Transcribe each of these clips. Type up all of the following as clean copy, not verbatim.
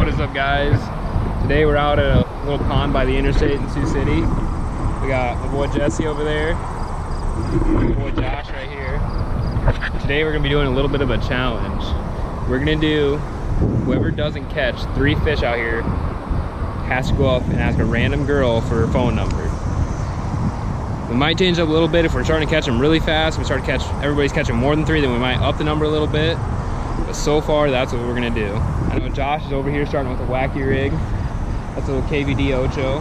What is up, guys? Today we're out at a little pond by the interstate in Sioux City. We got my boy Jesse over there, my boy Josh right here. Today we're gonna be doing a little bit of a challenge. We're gonna do, whoever doesn't catch 3 fish out here has to go up and ask a random girl for her phone number. We might change up a little bit if we're starting to catch them really fast. We start to catch, everybody's catching more than 3, then we might up the number a little bit. But so far, that's what we're gonna do. I know Josh is over here starting with a wacky rig. That's a little KVD Ocho.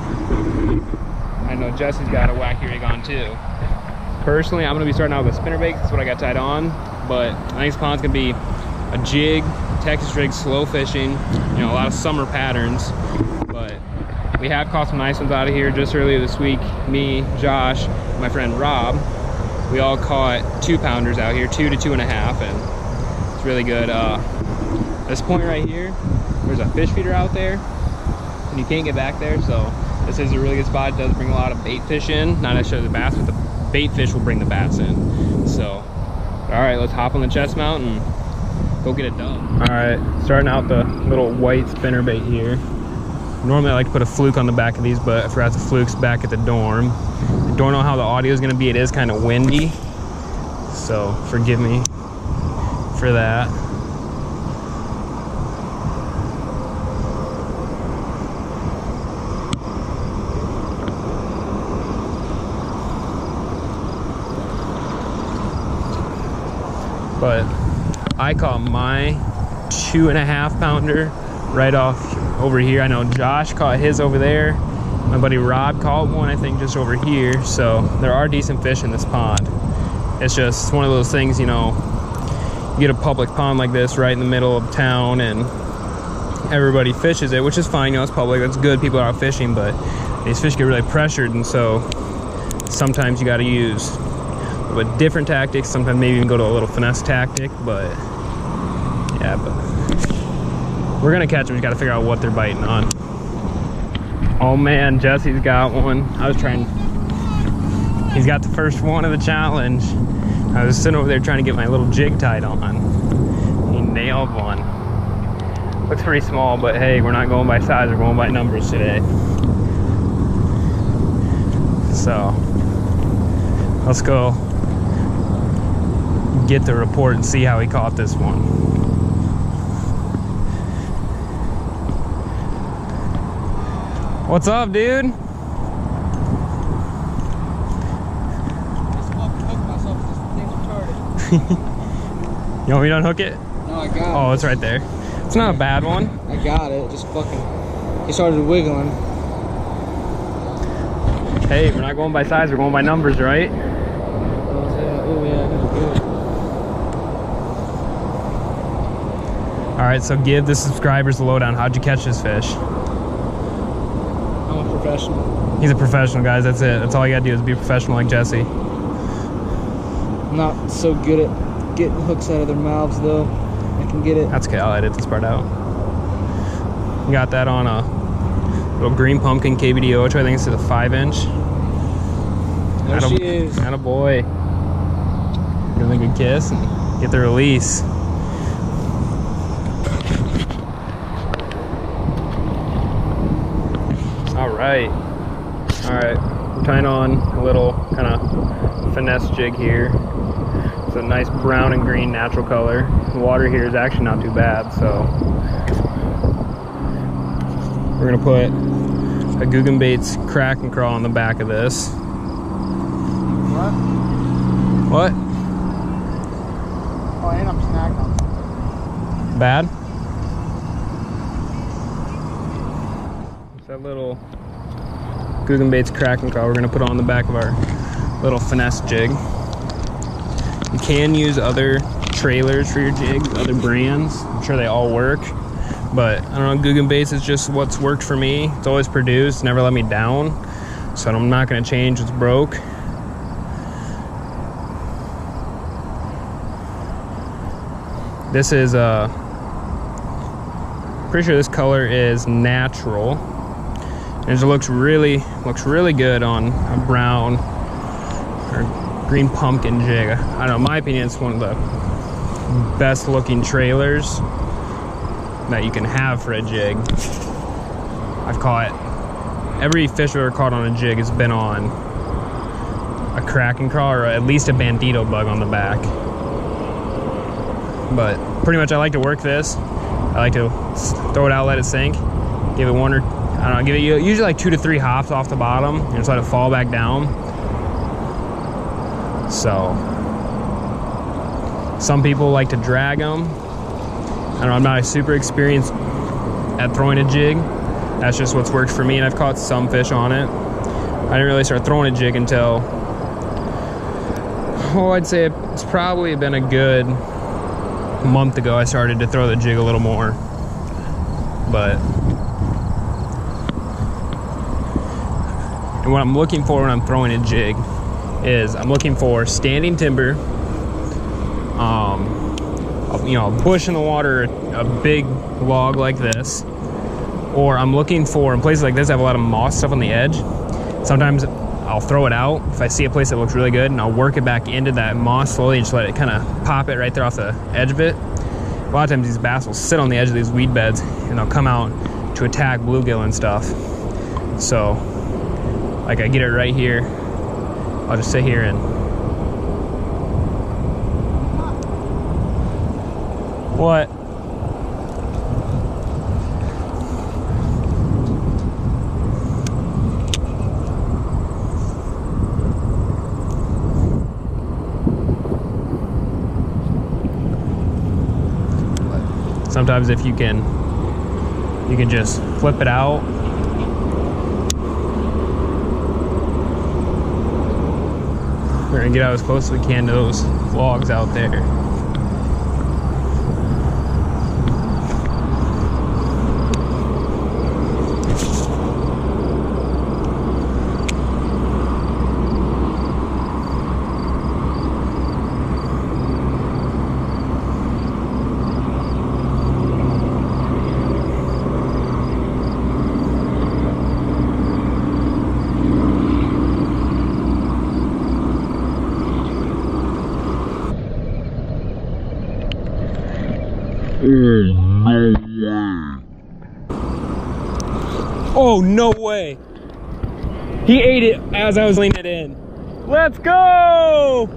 I know Jesse's got a wacky rig on too. Personally, I'm gonna be starting out with a spinnerbait. That's what I got tied on. But I think this pond's gonna be a jig, Texas rig, slow fishing. You know, a lot of summer patterns. But we have caught some nice ones out of here just earlier this week. Me, Josh, my friend Rob, we all caught 2-pounders out here, 2 to 2.5, and it's really good. This point right here, there's a fish feeder out there, and you can't get back there, so this is a really good spot. It does bring a lot of bait fish in, not necessarily the bass, but the bait fish will bring the bass in. So, all right, let's hop on the chest mount and go get it done. All right, starting out the little white spinnerbait here. Normally I like to put a fluke on the back of these, but I forgot the fluke's back at the dorm. I don't know how the audio is gonna be. It is kind of windy, so forgive me for that. But I caught my 2.5-pounder right off over here. I know Josh caught his over there. My buddy Rob caught one, I think, just over here. So there are decent fish in this pond. It's just one of those things, you know, you get a public pond like this right in the middle of town and everybody fishes it, which is fine, you know, it's public, that's good, people are out fishing, but these fish get really pressured, and so sometimes you got to use with different tactics, sometimes maybe even go to a little finesse tactic, but yeah, but we're gonna catch them. We got to figure out what they're biting on. Oh man, Jesse's got one. He's got the first one of the challenge. I was sitting over there trying to get my little jig tied on. He nailed one. Looks pretty small, but hey, we're not going by size, we're going by numbers today. So let's go get the report and see how he caught this one. What's up, dude? I just fucking hooked myself with this thing retarded. You want me to unhook it? No, I got it. Oh, it's right there. It's not a bad one. I got it. Just fucking. He started wiggling. Hey, we're not going by size, we're going by numbers, right? Oh, yeah, that's good. All right, so give the subscribers the lowdown. How'd you catch this fish? I'm a professional. He's a professional, guys. That's it. That's all you gotta do is be a professional like Jesse. I'm not so good at getting hooks out of their mouths, though. I can get it. That's okay. I'll edit this part out. You got that on a little green pumpkin KVD Ocho. I think it's a 5-inch. There she is. Attaboy. Give him a good kiss and get the release. All right, we're tying on a little kind of finesse jig here. It's a nice brown and green natural color. The water here is actually not too bad, so we're gonna put a Guggen Baits crack and crawl on the back of this. What? What? Oh, and I'm snagged on something. Bad? It's that little Guggen Baits crack and crawl we're gonna put on the back of our little finesse jig. You can use other trailers for your jigs, other brands. I'm sure they all work, but I don't know, Guggen Baits is just what's worked for me. It's always produced, never let me down, so I'm not gonna change what's broke. This is pretty sure this color is natural, and it looks really good on a brown or green pumpkin jig. I don't know, in my opinion, it's one of the best looking trailers that you can have for a jig. I've caught, every fish I've ever caught on a jig has been on a Kraken crawl or at least a bandito bug on the back. But pretty much I like to work this. I like to throw it out, let it sink, give it one or, I don't know, give it usually like 2 to 3 hops off the bottom and just let it fall back down. So, some people like to drag them. I don't know, I'm not super experienced at throwing a jig. That's just what's worked for me, and I've caught some fish on it. I didn't really start throwing a jig until, oh, I'd say it's probably been a good month ago I started to throw the jig a little more. But and what I'm looking for when I'm throwing a jig is I'm looking for standing timber, you know, a bush in the water, a big log like this, or I'm looking for, in places like this I have a lot of moss stuff on the edge. Sometimes I'll throw it out if I see a place that looks really good, and I'll work it back into that moss slowly and just let it kind of pop it right there off the edge of it. A lot of times these bass will sit on the edge of these weed beds and they'll come out to attack bluegill and stuff. So, like, I get it right here, I'll just sit here and what? Sometimes if you can just flip it out. We're gonna get out as close as we can to those logs out there. Oh, no way. He ate it as I was leaning it in. Let's go!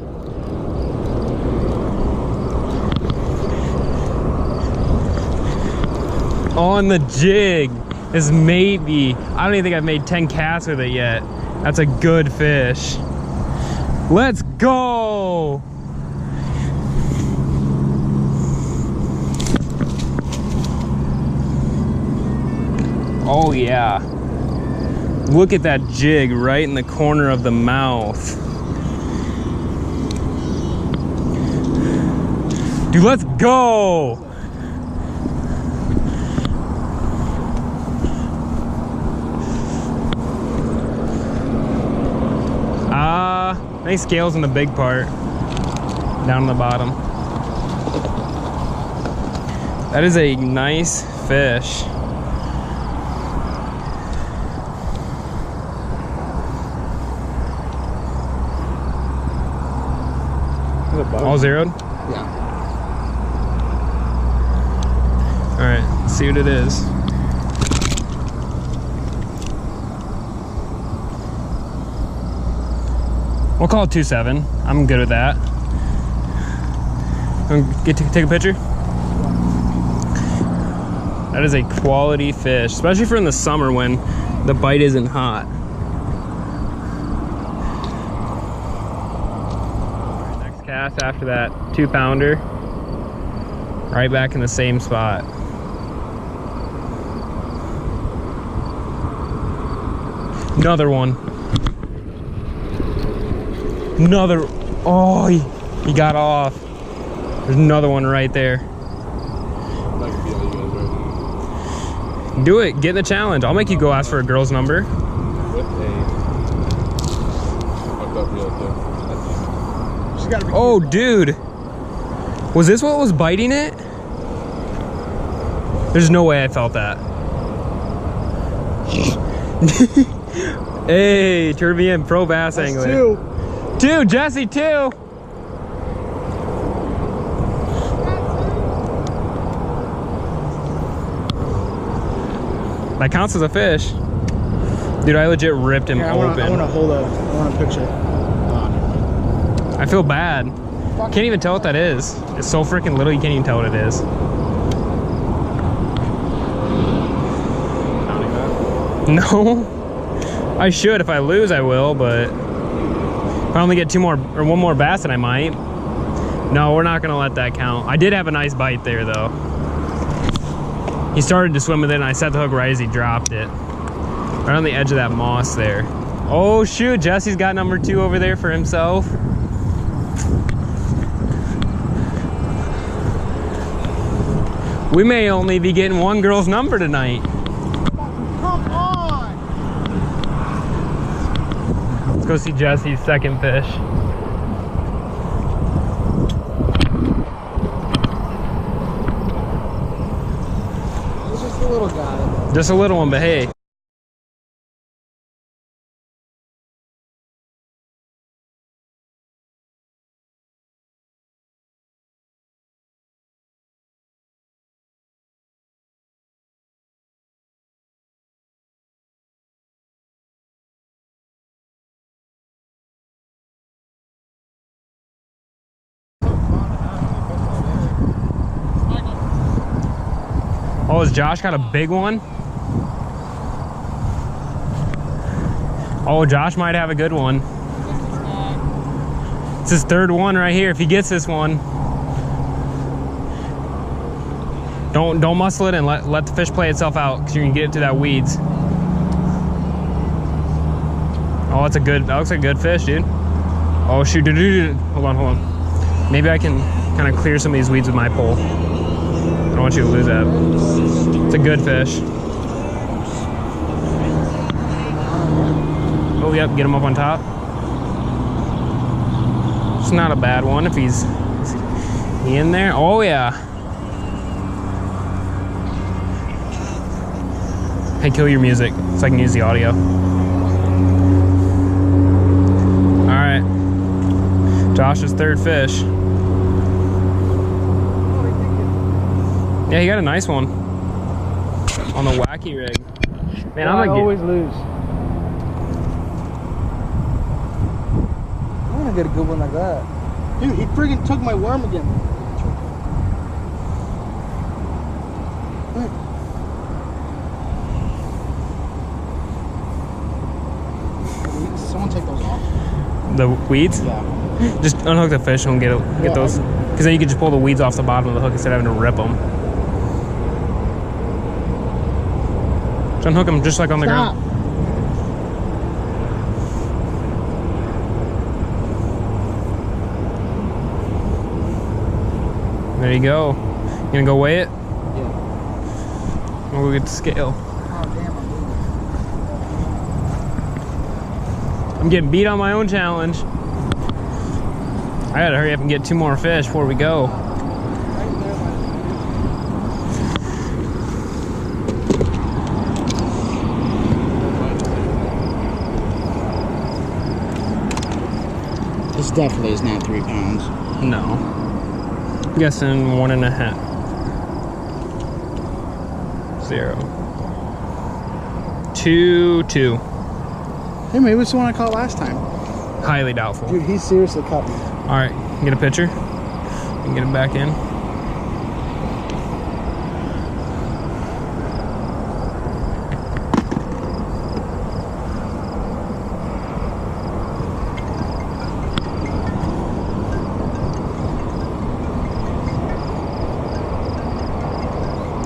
On the jig. This maybe, I don't even think I've made 10 casts with it yet. That's a good fish. Let's go! Oh yeah. Look at that jig right in the corner of the mouth. Dude, let's go! I think scales in the big part, down on the bottom. That is a nice fish. All zeroed? Yeah. All right, let's see what it is. We'll call it 2.7. I'm good with that. Take a picture? That is a quality fish, especially for in the summer when the bite isn't hot. Next cast after that 2-pounder, right back in the same spot. Another one. Another, oh, he got off. There's another one right there. Do it, get in the challenge. I'll make you go ask for a girl's number. Oh, dude. Was this what was biting it? There's no way I felt that. Hey, Turbian Pro Bass Angler. Two, Jesse, 2. That counts as a fish. Dude, I legit ripped him open. I want a picture. I feel bad. Can't even tell what that is. It's so freaking little, you can't even tell what it is. No. I should. If I lose, I will, but if I only get 2 more or 1 more bass, then I might. No, we're not gonna let that count. I did have a nice bite there though. He started to swim with it and I set the hook right as he dropped it. Right on the edge of that moss there. Oh shoot, Jesse's got number 2 over there for himself. We may only be getting 1 girl's number tonight. Come on! Let's go see Jesse's second fish. It's just a little guy. Just a little one, but hey. Oh, has Josh got a big one? Oh, Josh might have a good one. It's his 3rd one right here. If he gets this one, don't muscle it and let the fish play itself out, because you're gonna get it to that weeds. Oh, that's a good. That looks like a good fish, dude. Oh shoot, dude. Hold on. Maybe I can kind of clear some of these weeds with my pole. I don't want you to lose that. It's a good fish. Oh, yep, get him up on top. It's not a bad one if he's in there. Oh, yeah. Hey, kill your music so I can use the audio. All right. Josh's 3rd fish. Yeah, he got a nice one on the wacky rig. Man, I always lose. I want to get a good one like that. Dude, he friggin' took my worm again. Someone take those off. The weeds? Yeah. Just unhook the fish and get those. Because then you can just pull the weeds off the bottom of the hook instead of having to rip them. Just unhook them just like on the ground. There you go. You gonna go weigh it? Yeah. We'll get the scale. Oh, damn, I'm getting beat on my own challenge. I gotta hurry up and get 2 more fish before we go. This definitely is not 3 pounds. No. I'm guessing 1.5. 0. 2, 2. Hey, maybe it's the one I caught last time. Highly doubtful. Dude, he seriously caught me. All right, get a picture and get him back in.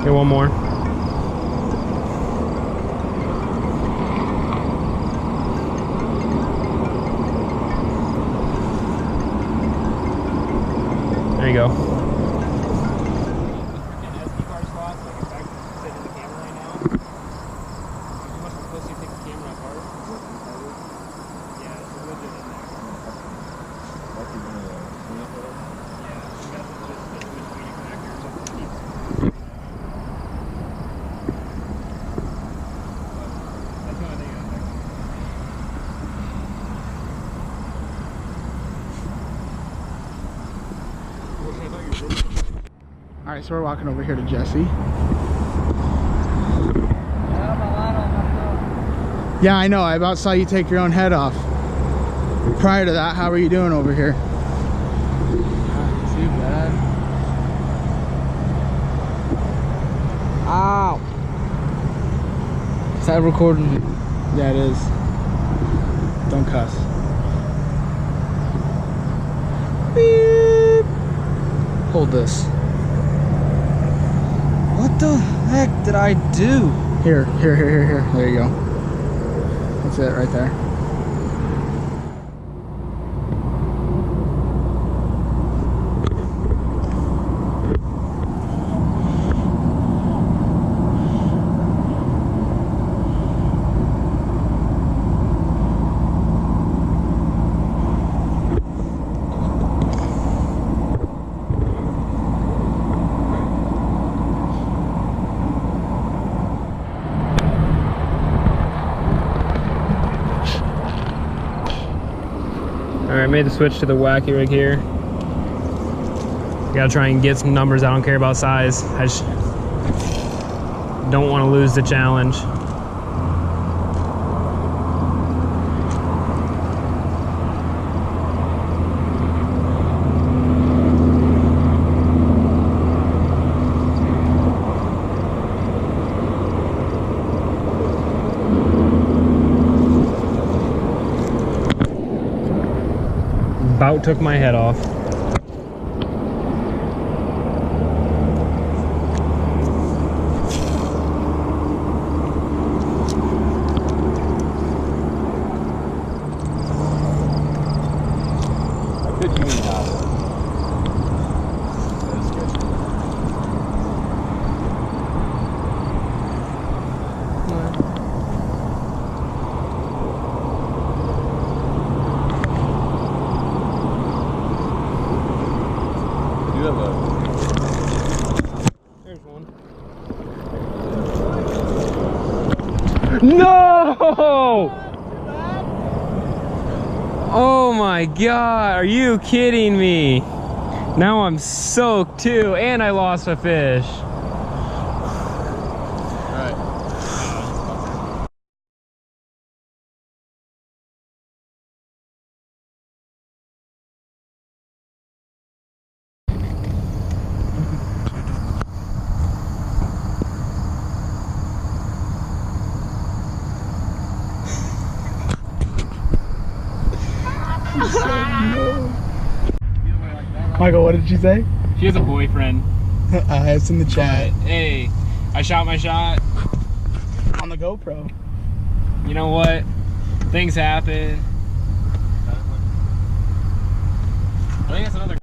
Get 1 more. There you go. All right, so we're walking over here to Jesse. Yeah, I know. I about saw you take your own head off. Prior to that, how are you doing over here? Not too bad. Ow! Is that recording me? Yeah, it is. Don't cuss. Beep. Hold this. What the heck did I do? Here. There you go. That's it right there. Alright, made the switch to the wacky rig here. Gotta try and get some numbers. I don't care about size. I just don't want to lose the challenge. About took my head off. There's one. No! Oh my god, are you kidding me? Now I'm soaked too, and I lost a fish. Michael, what did she say? She has a boyfriend. It's in the chat. But, hey, I shot my shot. On the GoPro. You know what? Things happen. I think that's another